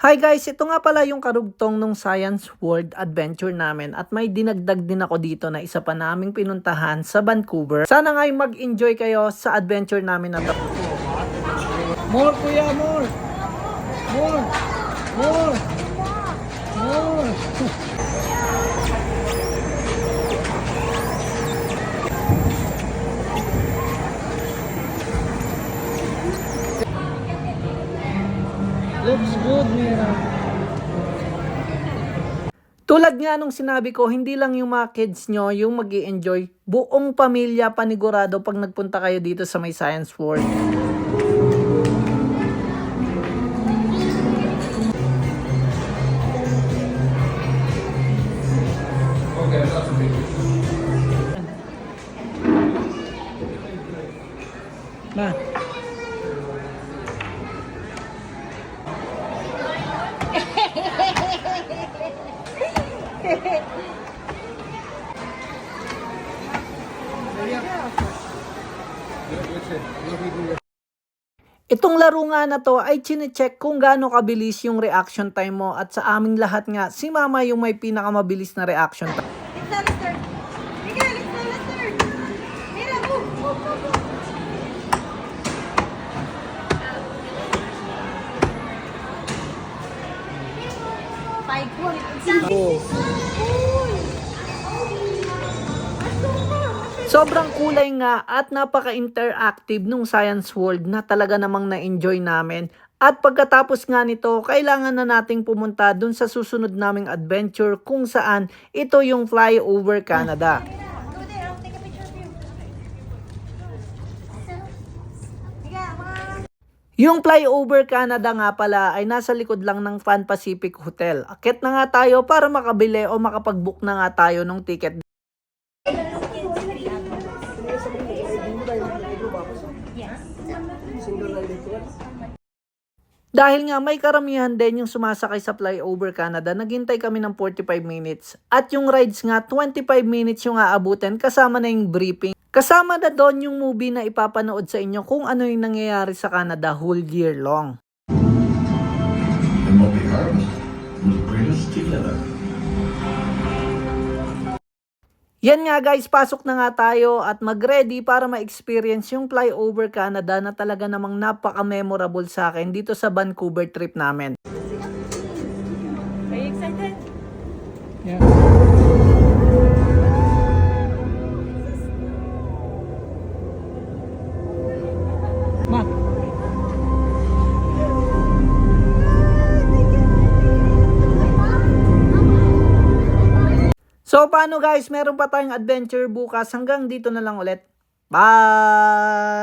Hi guys, ito nga pala yung karugtong nung Science World Adventure namin at may dinagdag din ako dito na isa pa naming pinuntahan sa Vancouver. Sana nga'y mag-enjoy kayo sa adventure namin na to. More kuya, more! More! More! More! Looks good, Mira. Tulad nga nung sinabi ko, hindi lang yung mga kids nyo yung mag-i-enjoy. Buong pamilya panigurado pag nagpunta kayo dito sa may Science World. Okay, that's a big Ma. Itong laro nga na to ay chine-check kung gaano kabilis yung reaction time mo at sa aming lahat nga si Mama yung may pinakamabilis na reaction time. Sobrang kulay nga at napaka-interactive nung Science World na talaga namang na-enjoy namin. At pagkatapos nga nito, kailangan na nating pumunta dun sa susunod naming adventure kung saan ito yung Flyover Canada. Yung Flyover Canada nga pala ay nasa likod lang ng Pan Pacific Hotel. Akit na nga tayo para makabili o makapag-book na nga tayo ng ticket. Dahil nga may karamihan din yung sumasakay sa Flyover Canada, naghintay kami ng 45 minutes. At yung rides nga, 25 minutes yung aabutin kasama na yung briefing. Kasama na doon yung movie na ipapanood sa inyo kung ano yung nangyayari sa Canada whole year long. And what we harvest will bring us together. Yan nga guys, pasok na nga tayo at mag-ready para ma-experience yung Flyover Canada na talaga namang napaka-memorable sa akin dito sa Vancouver trip namin. Are you excited? Yeah. Ma. So paano guys, meron pa tayong adventure bukas. Hanggang dito na lang ulit. Bye!